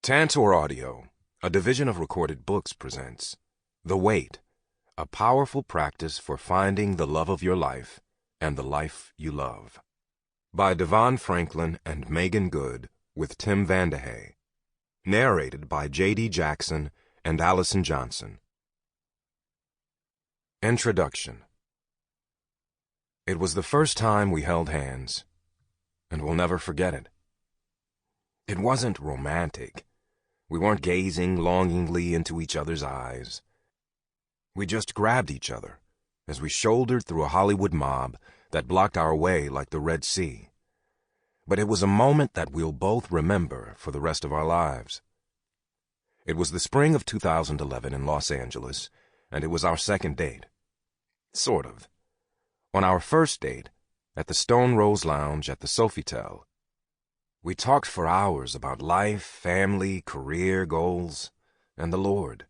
Tantor Audio, a division of Recorded Books, presents The Wait, a powerful practice for finding the love of your life and the life you love. By DeVon Franklin and Meagan Good with Tim Vandehey. Narrated by J.D. Jackson and Allyson Johnson. Introduction. It was the first time we held hands, and we'll never forget it. It wasn't romantic. We weren't gazing longingly into each other's eyes. We just grabbed each other as we shouldered through a Hollywood mob that blocked our way like the Red Sea. But it was a moment that we'll both remember for the rest of our lives. It was the spring of 2011 in Los Angeles, and it was our second date. Sort of. On our first date, at the Stone Rose Lounge at the Sofitel, we talked for hours about life, family, career, goals, and the Lord.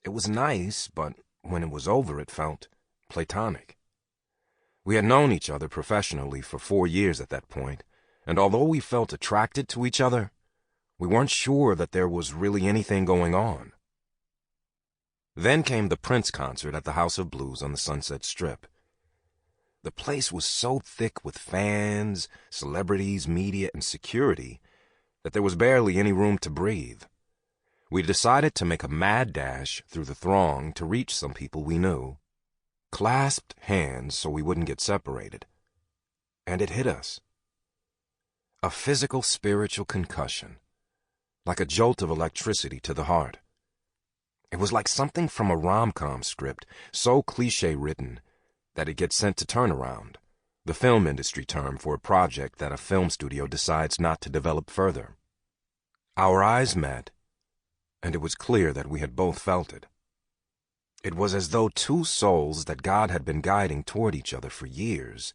It was nice, but when it was over, it felt platonic. We had known each other professionally for 4 years at that point, and although we felt attracted to each other, we weren't sure that there was really anything going on. Then came the Prince concert at the House of Blues on the Sunset Strip. The place was so thick with fans, celebrities, media, and security that there was barely any room to breathe. We decided to make a mad dash through the throng to reach some people we knew, clasped hands so we wouldn't get separated. And it hit us. A physical, spiritual concussion, like a jolt of electricity to the heart. It was like something from a rom-com script, so cliché-written that it gets sent to turnaround, the film industry term for a project that a film studio decides not to develop further. Our eyes met, and it was clear that we had both felt it. It was as though two souls that God had been guiding toward each other for years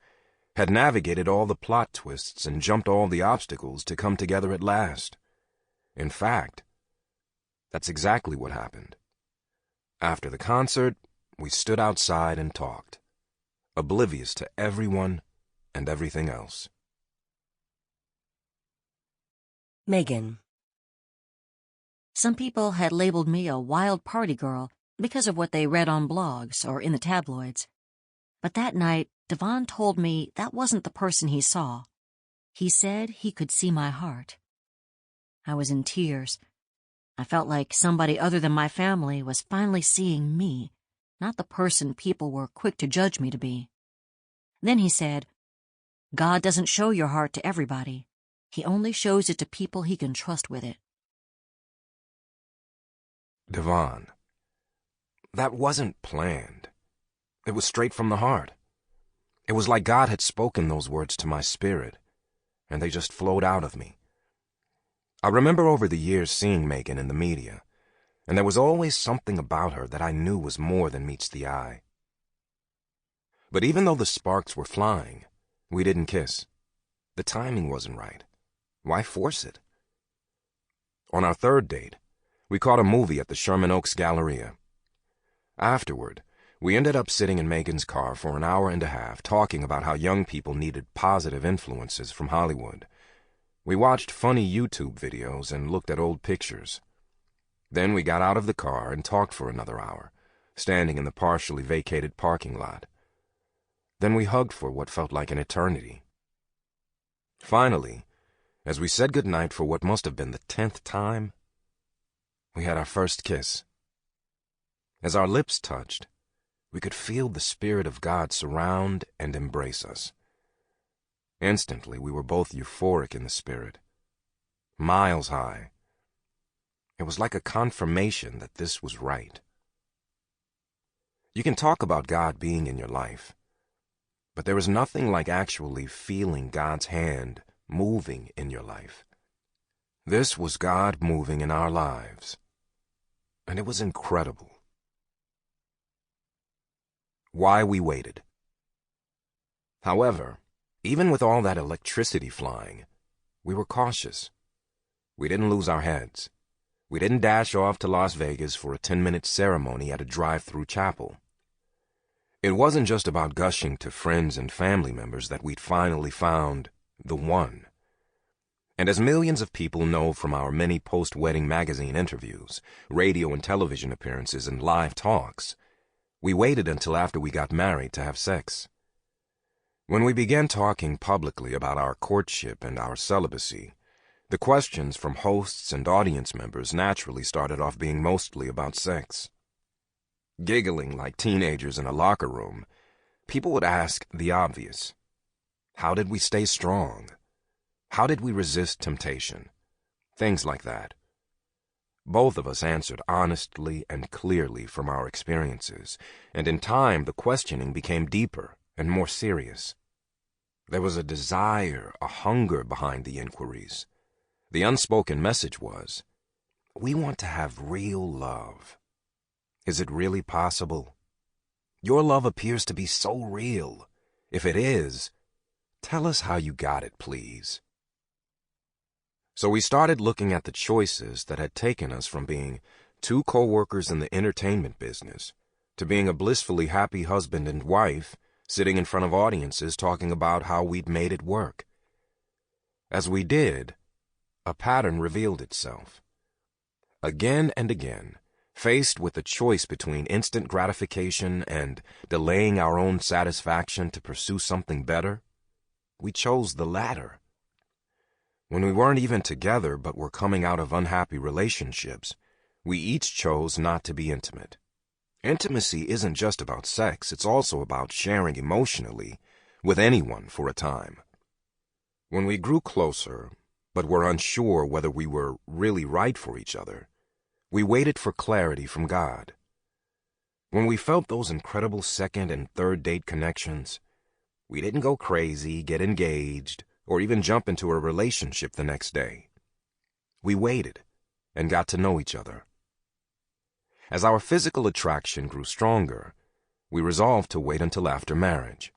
had navigated all the plot twists and jumped all the obstacles to come together at last. In fact, that's exactly what happened. After the concert, we stood outside and talked, oblivious to everyone and everything else. Meagan. Some people had labeled me a wild party girl because of what they read on blogs or in the tabloids. But that night, DeVon told me that wasn't the person he saw. He said he could see my heart. I was in tears. I felt like somebody other than my family was finally seeing me, not the person people were quick to judge me to be. Then he said, God doesn't show your heart to everybody. He only shows it to people he can trust with it. DeVon, that wasn't planned. It was straight from the heart. It was like God had spoken those words to my spirit, and they just flowed out of me. I remember over the years seeing Meagan in the media, and there was always something about her that I knew was more than meets the eye. But even though the sparks were flying, we didn't kiss. The timing wasn't right. Why force it? On our third date, we caught a movie at the Sherman Oaks Galleria. Afterward, we ended up sitting in Meagan's car for an hour and a half talking about how young people needed positive influences from Hollywood. We watched funny YouTube videos and looked at old pictures. Then we got out of the car and talked for another hour, standing in the partially vacated parking lot. Then we hugged for what felt like an eternity. Finally, as we said goodnight for what must have been the 10th time, we had our first kiss. As our lips touched, we could feel the Spirit of God surround and embrace us. Instantly, we were both euphoric in the spirit, miles high. It was like a confirmation that this was right. You can talk about God being in your life, but there is nothing like actually feeling God's hand moving in your life. This was God moving in our lives, and it was incredible. Why we waited. However, even with all that electricity flying, we were cautious. We didn't lose our heads. We didn't dash off to Las Vegas for a 10-minute ceremony at a drive-through chapel. It wasn't just about gushing to friends and family members that we'd finally found the one. And as millions of people know from our many post-wedding magazine interviews, radio and television appearances, and live talks, we waited until after we got married to have sex. When we began talking publicly about our courtship and our celibacy, the questions from hosts and audience members naturally started off being mostly about sex. Giggling like teenagers in a locker room, people would ask the obvious. How did we stay strong? How did we resist temptation? Things like that. Both of us answered honestly and clearly from our experiences, and in time the questioning became deeper and more serious. There was a desire, a hunger behind the inquiries. The unspoken message was, we want to have real love. Is it really possible? Your love appears to be so real. If it is, tell us how you got it, please. So we started looking at the choices that had taken us from being two co-workers in the entertainment business to being a blissfully happy husband and wife sitting in front of audiences talking about how we'd made it work. As we did, a pattern revealed itself. Again and again, faced with the choice between instant gratification and delaying our own satisfaction to pursue something better, we chose the latter. When we weren't even together but were coming out of unhappy relationships, we each chose not to be intimate. Intimacy isn't just about sex, it's also about sharing emotionally with anyone for a time. When we grew closer, but were unsure whether we were really right for each other, we waited for clarity from God. When we felt those incredible second and third date connections, we didn't go crazy, get engaged, or even jump into a relationship the next day. We waited and got to know each other. As our physical attraction grew stronger, we resolved to wait until after marriage.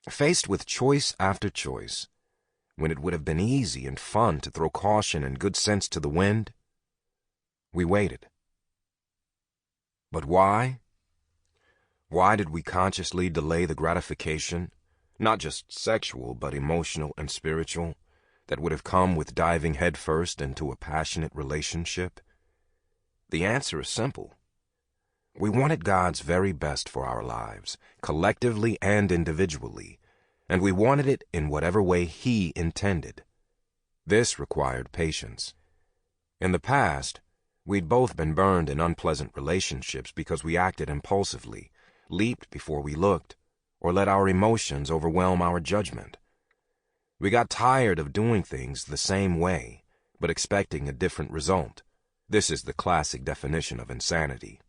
Faced with choice after choice, when it would have been easy and fun to throw caution and good sense to the wind, we waited. But why? Why did we consciously delay the gratification, not just sexual but emotional and spiritual, that would have come with diving headfirst into a passionate relationship? The answer is simple. We wanted God's very best for our lives, collectively and individually, and we wanted it in whatever way He intended. This required patience. In the past, we'd both been burned in unpleasant relationships because we acted impulsively, leaped before we looked, or let our emotions overwhelm our judgment. We got tired of doing things the same way, but expecting a different result. This is the classic definition of insanity.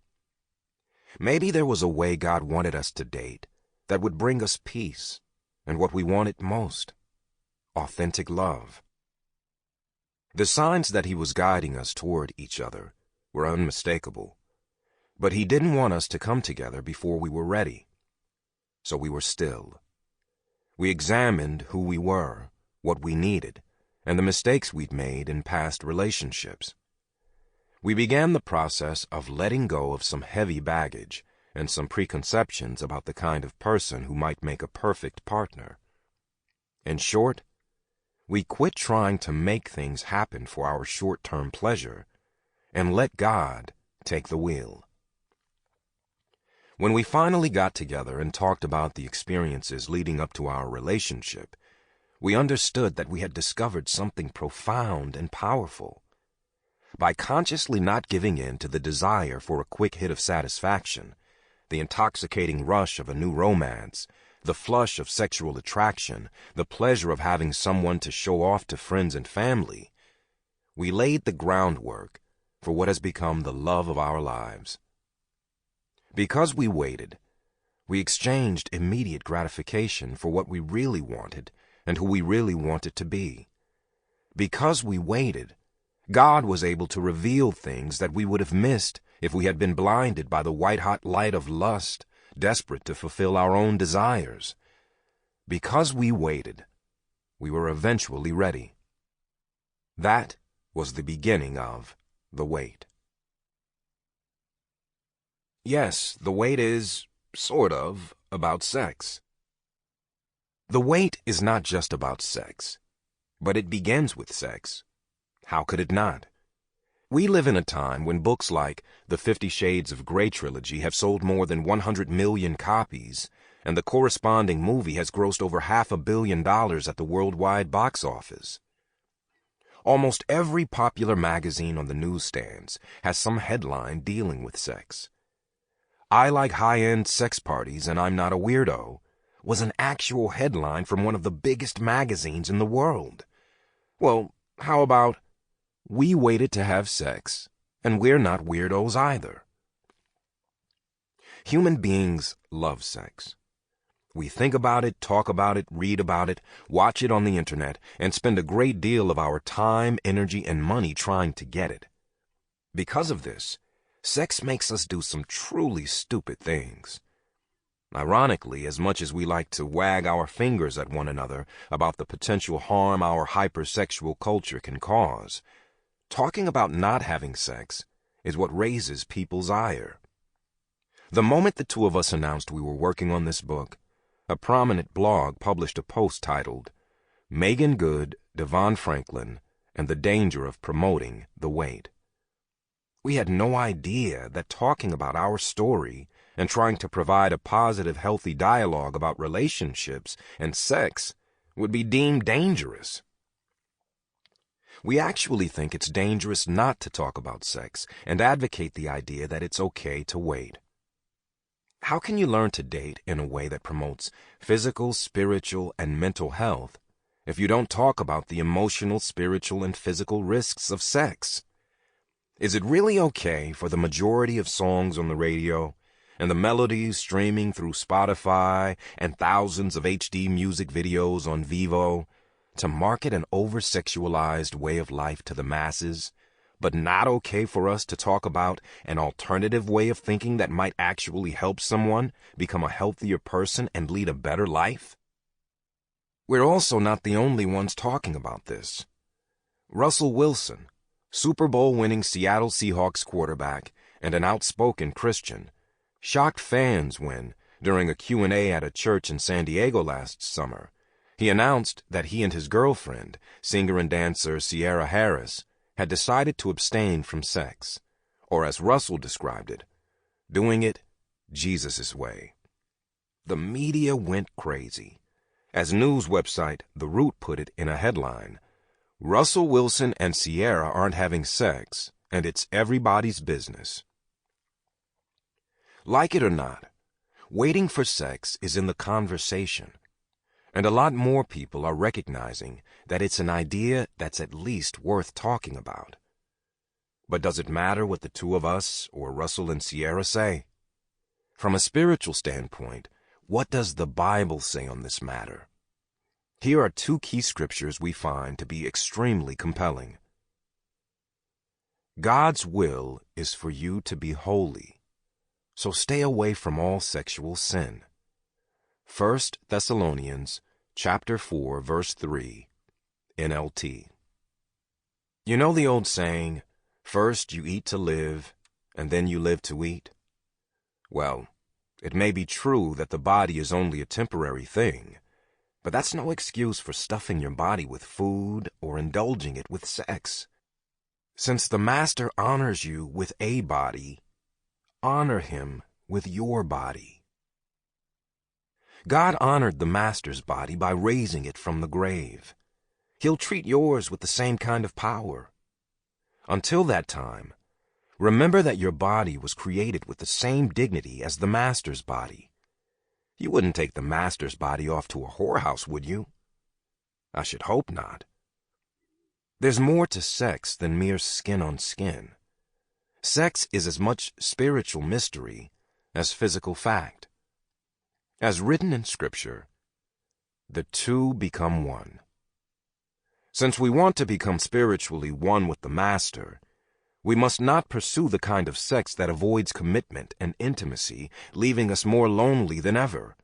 Maybe there was a way God wanted us to date that would bring us peace and what we wanted most, authentic love. The signs that He was guiding us toward each other were unmistakable, but He didn't want us to come together before we were ready. So we were still. We examined who we were, what we needed, and the mistakes we'd made in past relationships. We began the process of letting go of some heavy baggage and some preconceptions about the kind of person who might make a perfect partner. In short, we quit trying to make things happen for our short-term pleasure and let God take the wheel. When we finally got together and talked about the experiences leading up to our relationship, we understood that we had discovered something profound and powerful. By consciously not giving in to the desire for a quick hit of satisfaction, the intoxicating rush of a new romance, the flush of sexual attraction, the pleasure of having someone to show off to friends and family, we laid the groundwork for what has become the love of our lives. Because we waited, we exchanged immediate gratification for what we really wanted and who we really wanted to be. Because we waited, God was able to reveal things that we would have missed if we had been blinded by the white-hot light of lust, desperate to fulfill our own desires. Because we waited, we were eventually ready. That was the beginning of the wait. Yes, the wait is, sort of, about sex. The wait is not just about sex, But it begins with sex. How could it not? We live in a time when books like the 50 Shades of Grey trilogy have sold more than 100 million copies, and the corresponding movie has grossed over $500 million at the worldwide box office. Almost every popular magazine on the newsstands has some headline dealing with sex. I Like High-End Sex Parties and I'm Not a Weirdo was an actual headline from one of the biggest magazines in the world. Well, how about We Waited to Have Sex, and We're Not Weirdos Either? Human beings love sex. We think about it, talk about it, read about it, watch it on the internet, and spend a great deal of our time, energy, and money trying to get it. Because of this, sex makes us do some truly stupid things. Ironically, as much as we like to wag our fingers at one another about the potential harm our hypersexual culture can cause, talking about not having sex is what raises people's ire. The moment the two of us announced we were working on this book, a prominent blog published a post titled, Meagan Good, DeVon Franklin, and the Danger of Promoting the Wait. We had no idea that talking about our story and trying to provide a positive, healthy dialogue about relationships and sex would be deemed dangerous. We actually think it's dangerous not to talk about sex and advocate the idea that it's okay to wait. How can you learn to date in a way that promotes physical, spiritual, and mental health if you don't talk about the emotional, spiritual, and physical risks of sex? Is it really okay for the majority of songs on the radio and the melodies streaming through Spotify and thousands of HD music videos on Vivo to market an over-sexualized way of life to the masses, but not okay for us to talk about an alternative way of thinking that might actually help someone become a healthier person and lead a better life? We're also not the only ones talking about this. Russell Wilson, Super Bowl-winning Seattle Seahawks quarterback and an outspoken Christian, shocked fans when, during a Q&A at a church in San Diego last summer, he announced that he and his girlfriend, singer and dancer Sierra Harris, had decided to abstain from sex, or as Russell described it, doing it Jesus' way. The media went crazy. As news website The Root put it in a headline, Russell Wilson and Sierra aren't having sex, and it's everybody's business. Like it or not, waiting for sex is in the conversation, and a lot more people are recognizing that it's an idea that's at least worth talking about. But does it matter what the two of us or Russell and Sierra say? From a spiritual standpoint, what does the Bible say on this matter? Here are two key scriptures we find to be extremely compelling. God's will is for you to be holy, so stay away from all sexual sin. 1 Thessalonians chapter 4, verse 3, NLT. You know the old saying, first you eat to live, and then you live to eat? Well, it may be true that the body is only a temporary thing, but that's no excuse for stuffing your body with food or indulging it with sex. Since the Master honors you with a body, honor him with your body. God honored the Master's body by raising it from the grave. He'll treat yours with the same kind of power. Until that time, remember that your body was created with the same dignity as the Master's body. You wouldn't take the Master's body off to a whorehouse, would you? I should hope not. There's more to sex than mere skin on skin. Sex is as much spiritual mystery as physical fact. As written in Scripture, the two become one. Since we want to become spiritually one with the Master, we must not pursue the kind of sex that avoids commitment and intimacy, leaving us more lonely than ever.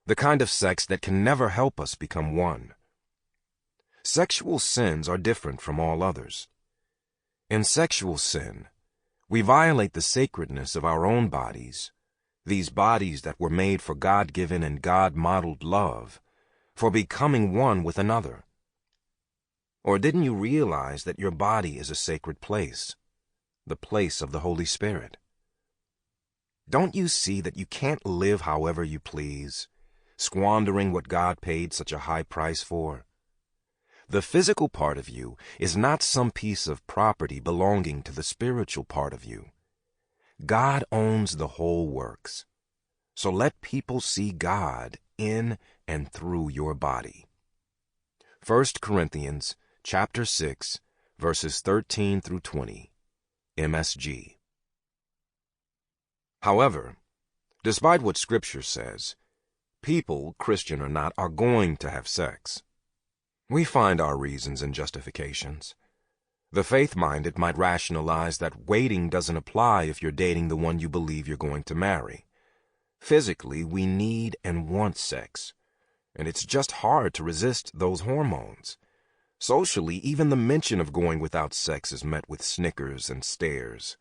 The kind of sex that can never help us become one. Sexual sins are different from all others. In sexual sin, we violate the sacredness of our own bodies, these bodies that were made for God-given and God-modeled love, for becoming one with another. Or didn't you realize that your body is a sacred place, the place of the Holy Spirit? Don't you see that you can't live however you please, squandering what God paid such a high price for? The physical part of you is not some piece of property belonging to the spiritual part of you. God owns the whole works. So let people see God in and through your body. 1 Corinthians chapter 6, verses 13 through 20, MSG. However, despite what Scripture says, people, Christian or not, are going to have sex. We find our reasons and justifications. The faith-minded might rationalize that waiting doesn't apply if you're dating the one you believe you're going to marry. Physically, we need and want sex, and it's just hard to resist those hormones. Socially, even the mention of going without sex is met with snickers and stares.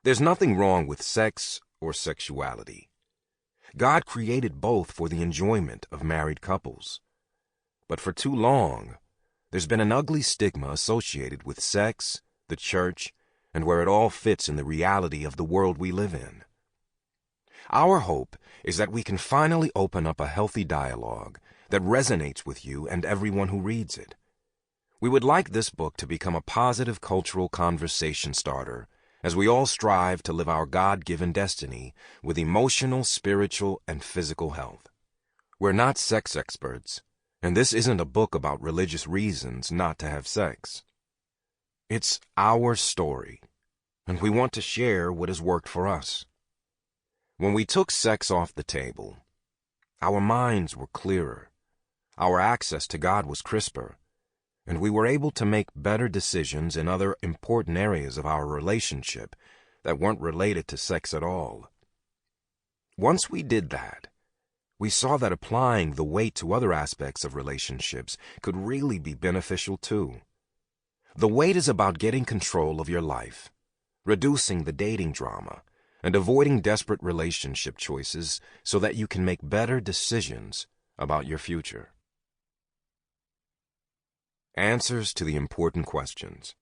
There's nothing wrong with sex or sexuality. God created both for the enjoyment of married couples. But for too long, there's been an ugly stigma associated with sex, the church, and where it all fits in the reality of the world we live in. Our hope is that we can finally open up a healthy dialogue that resonates with you and everyone who reads it. We would like this book to become a positive cultural conversation starter as we all strive to live our God-given destiny with emotional, spiritual, and physical health. We're not sex experts, and this isn't a book about religious reasons not to have sex. It's our story, and we want to share what has worked for us. When we took sex off the table, our minds were clearer, our access to God was crisper, and we were able to make better decisions in other important areas of our relationship that weren't related to sex at all. Once we did that, we saw that applying the weight to other aspects of relationships could really be beneficial too. The weight is about getting control of your life, reducing the dating drama, and avoiding desperate relationship choices so that you can make better decisions about your future. Answers to the important questions.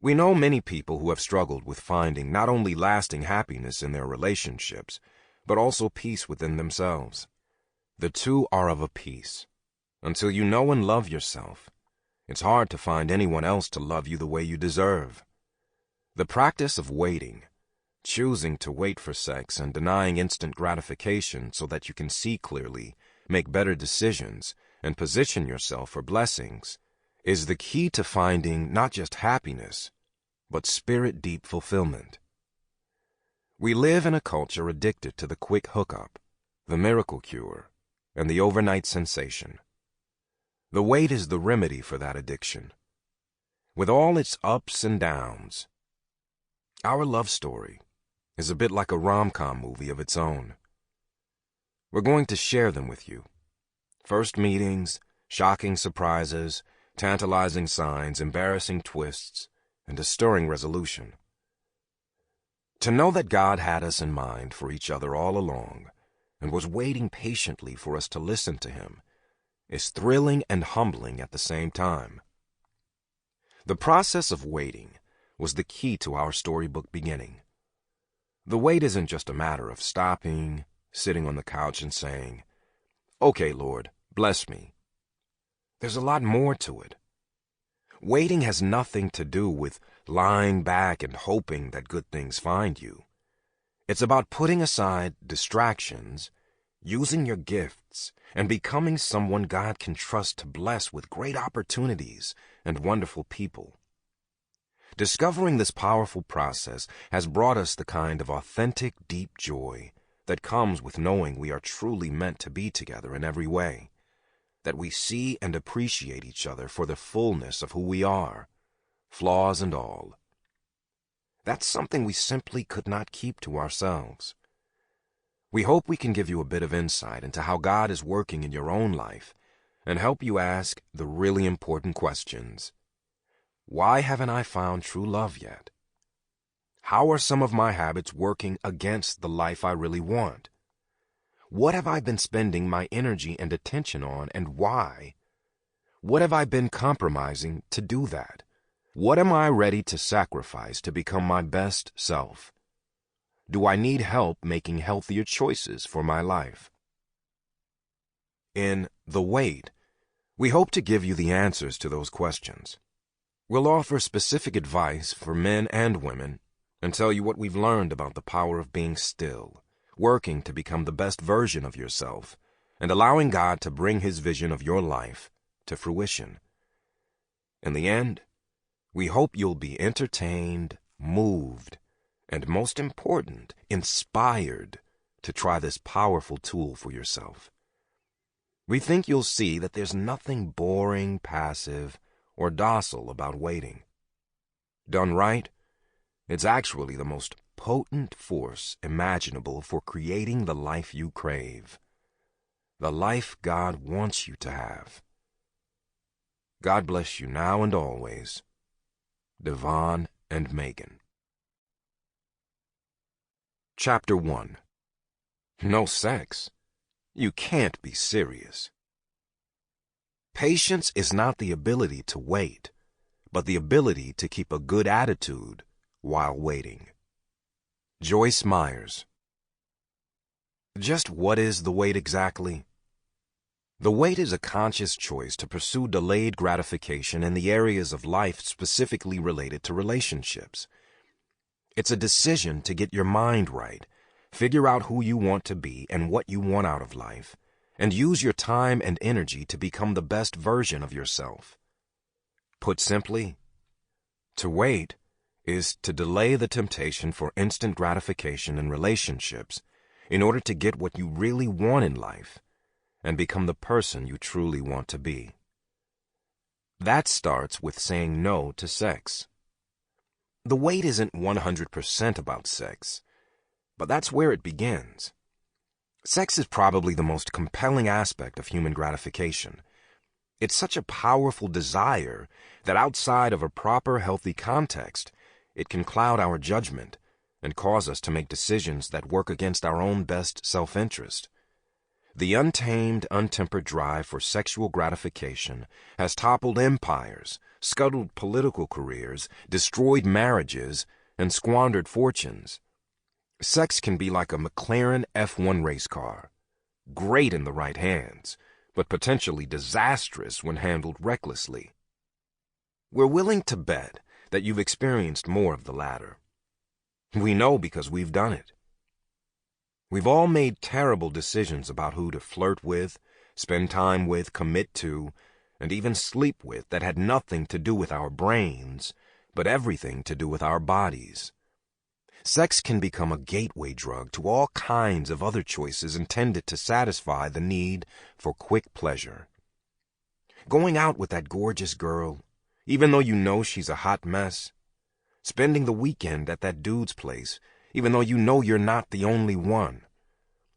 We know many people who have struggled with finding not only lasting happiness in their relationships, but also peace within themselves. The two are of a piece. Until you know and love yourself, it's hard to find anyone else to love you the way you deserve. The practice of waiting, choosing to wait for sex and denying instant gratification so that you can see clearly, make better decisions, and position yourself for blessings, is the key to finding not just happiness, but spirit-deep fulfillment. We live in a culture addicted to the quick hookup, the miracle cure, and the overnight sensation. The wait is the remedy for that addiction. With all its ups and downs, our love story is a bit like a rom-com movie of its own. We're going to share them with you. First meetings, shocking surprises, tantalizing signs, embarrassing twists, and a stirring resolution. To know that God had us in mind for each other all along and was waiting patiently for us to listen to Him is thrilling and humbling at the same time. The process of waiting was the key to our storybook beginning. The wait isn't just a matter of stopping, sitting on the couch and saying, "Okay, Lord, bless me." There's a lot more to it. Waiting has nothing to do with lying back and hoping that good things find you. It's about putting aside distractions, using your gifts, and becoming someone God can trust to bless with great opportunities and wonderful people. Discovering this powerful process has brought us the kind of authentic, deep joy that comes with knowing we are truly meant to be together in every way, that we see and appreciate each other for the fullness of who we are, flaws and all. That's something we simply could not keep to ourselves. We hope we can give you a bit of insight into how God is working in your own life and help you ask the really important questions. Why haven't I found true love yet? How are some of my habits working against the life I really want? What have I been spending my energy and attention on, and why? What have I been compromising to do that? What am I ready to sacrifice to become my best self? Do I need help making healthier choices for my life? In The Weight, we hope to give you the answers to those questions. We'll offer specific advice for men and women and tell you what we've learned about the power of being still, working to become the best version of yourself, and allowing God to bring His vision of your life to fruition. In the end, we hope you'll be entertained, moved, and most important, inspired to try this powerful tool for yourself. We think you'll see that there's nothing boring, passive, or docile about waiting. Done right, it's actually the most potent force imaginable for creating the life you crave, the life God wants you to have. God bless you now and always. DeVon and Meagan. Chapter 1. No sex? You can't be serious. Patience is not the ability to wait, but the ability to keep a good attitude while waiting. Joyce Myers. Just what is the wait exactly? The wait is a conscious choice to pursue delayed gratification in the areas of life specifically related to relationships. It's a decision to get your mind right, figure out who you want to be and what you want out of life, and use your time and energy to become the best version of yourself. Put simply, to wait is to delay the temptation for instant gratification in relationships in order to get what you really want in life and become the person you truly want to be. That starts with saying no to sex. The wait isn't 100% about sex, but that's where it begins. Sex is probably the most compelling aspect of human gratification. It's such a powerful desire that outside of a proper, healthy context, it can cloud our judgment and cause us to make decisions that work against our own best self-interest. The untamed, untempered drive for sexual gratification has toppled empires, scuttled political careers, destroyed marriages, and squandered fortunes. Sex can be like a McLaren F1 race car, great in the right hands, but potentially disastrous when handled recklessly. We're willing to bet that you've experienced more of the latter. We know because we've done it. We've all made terrible decisions about who to flirt with, spend time with, commit to, and even sleep with that had nothing to do with our brains, but everything to do with our bodies. Sex can become a gateway drug to all kinds of other choices intended to satisfy the need for quick pleasure. Going out with that gorgeous girl, even though you know she's a hot mess. Spending the weekend at that dude's place, even though you know you're not the only one.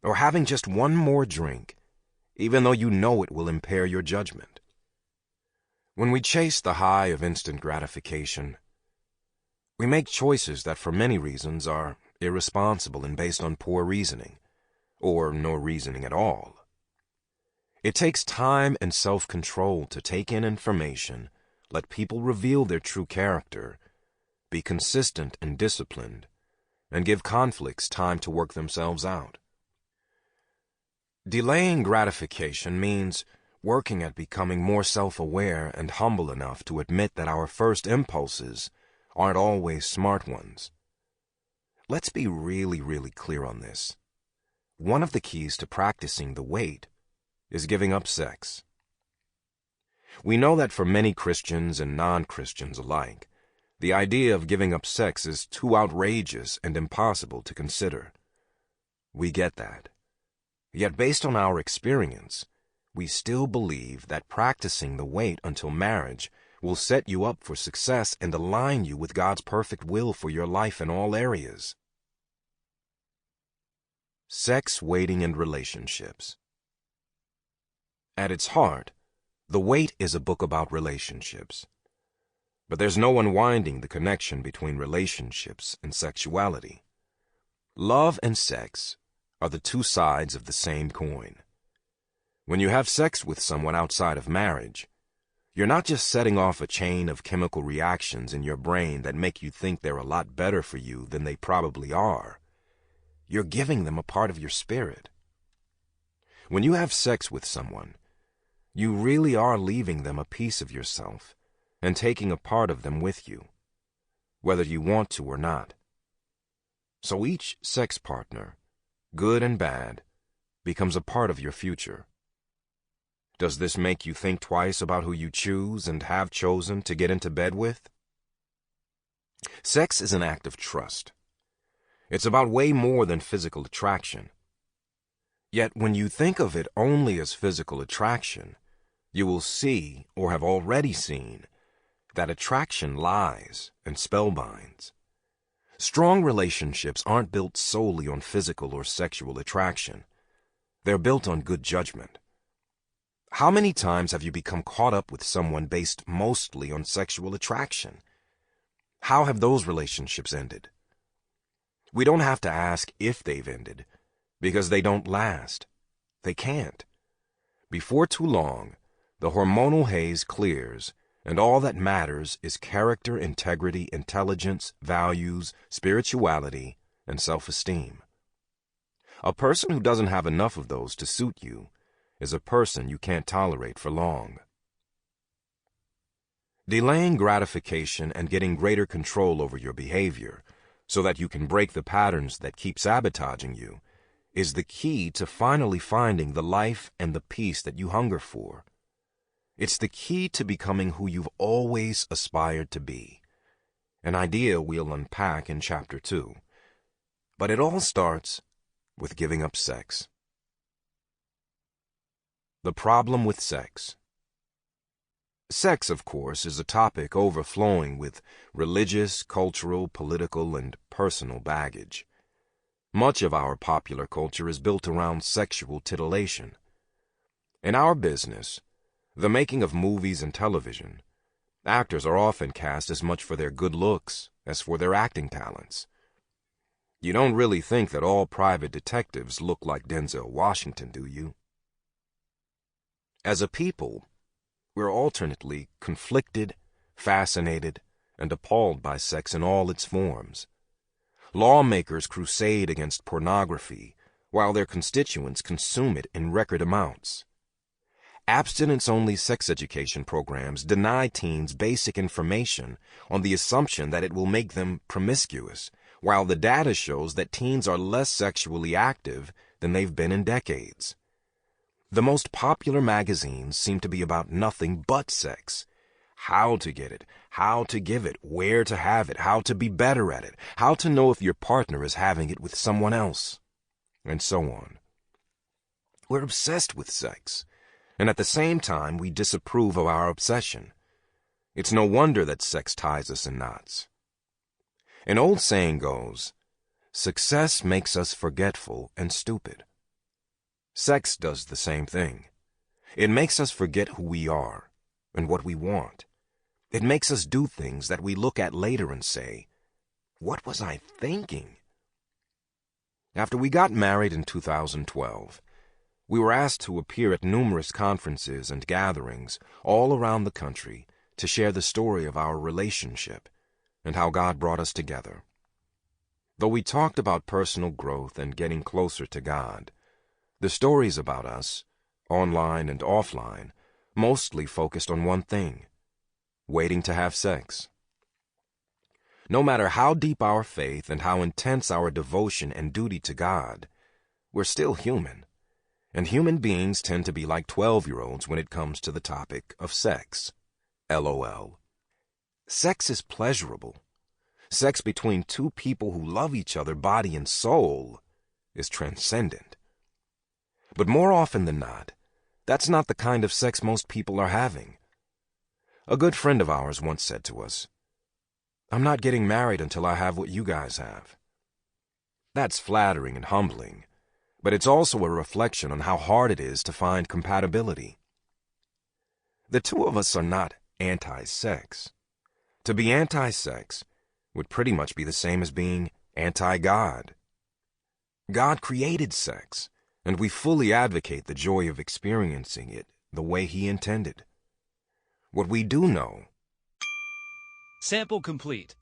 Or having just one more drink, even though you know it will impair your judgment. When we chase the high of instant gratification, we make choices that for many reasons are irresponsible and based on poor reasoning, or no reasoning at all. It takes time and self-control to take in information, let people reveal their true character, be consistent and disciplined, and give conflicts time to work themselves out. Delaying gratification means working at becoming more self-aware and humble enough to admit that our first impulses aren't always smart ones. Let's be really clear on this. One of the keys to practicing the wait is giving up sex. We know that for many Christians and non-Christians alike, the idea of giving up sex is too outrageous and impossible to consider. We get that. Yet based on our experience, we still believe that practicing the wait until marriage will set you up for success and align you with God's perfect will for your life in all areas. Sex, waiting, and relationships. At its heart, The Wait is a book about relationships. But there's no unwinding the connection between relationships and sexuality. Love and sex are the two sides of the same coin. When you have sex with someone outside of marriage, You're not just setting off a chain of chemical reactions in your brain that make you think they're a lot better for you than they probably are. You're giving them a part of your spirit. When you have sex with someone, you really are leaving them a piece of yourself and taking a part of them with you, whether you want to or not. So each sex partner, good and bad, becomes a part of your future. Does this make you think twice about who you choose and have chosen to get into bed with? Sex is an act of trust. It's about way more than physical attraction. Yet when you think of it only as physical attraction, you will see, or have already seen, that attraction lies and spellbinds. Strong relationships aren't built solely on physical or sexual attraction. They're built on good judgment. How many times have you become caught up with someone based mostly on sexual attraction? How have those relationships ended? We don't have to ask if they've ended, because they don't last. They can't. Before too long, the hormonal haze clears, and all that matters is character, integrity, intelligence, values, spirituality, and self-esteem. A person who doesn't have enough of those to suit you is a person you can't tolerate for long. Delaying gratification and getting greater control over your behavior so that you can break the patterns that keep sabotaging you is the key to finally finding the life and the peace that you hunger for. It's the key to becoming who you've always aspired to be, an idea we'll unpack in Chapter 2. But it all starts with giving up sex. The problem with sex. Sex, of course, is a topic overflowing with religious, cultural, political, and personal baggage. Much of our popular culture is built around sexual titillation. In our business, the making of movies and television, actors are often cast as much for their good looks as for their acting talents. You don't really think that all private detectives look like Denzel Washington, do you? As a people, we're alternately conflicted, fascinated, and appalled by sex in all its forms. Lawmakers crusade against pornography, while their constituents consume it in record amounts. Abstinence-only sex education programs deny teens basic information on the assumption that it will make them promiscuous, while the data shows that teens are less sexually active than they've been in decades. The most popular magazines seem to be about nothing but sex. How to get it, how to give it, where to have it, how to be better at it, how to know if your partner is having it with someone else, and so on. We're obsessed with sex, and at the same time we disapprove of our obsession. It's no wonder that sex ties us in knots. An old saying goes, "Success makes us forgetful and stupid." Sex does the same thing. It makes us forget who we are and what we want. It makes us do things that we look at later and say, "What was I thinking?" After we got married in 2012, we were asked to appear at numerous conferences and gatherings all around the country to share the story of our relationship and how God brought us together. Though we talked about personal growth and getting closer to God, the stories about us, online and offline, mostly focused on one thing: waiting to have sex. No matter how deep our faith and how intense our devotion and duty to God, we're still human, and human beings tend to be like 12-year-olds when it comes to the topic of sex. LOL. Sex is pleasurable. Sex between two people who love each other body and soul is transcendent. But more often than not, that's not the kind of sex most people are having. A good friend of ours once said to us, "I'm not getting married until I have what you guys have." That's flattering and humbling, but it's also a reflection on how hard it is to find compatibility. The two of us are not anti-sex. To be anti-sex would pretty much be the same as being anti-God. God created sex, and we fully advocate the joy of experiencing it the way He intended. What we do know. Sample complete.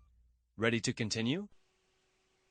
Ready to continue?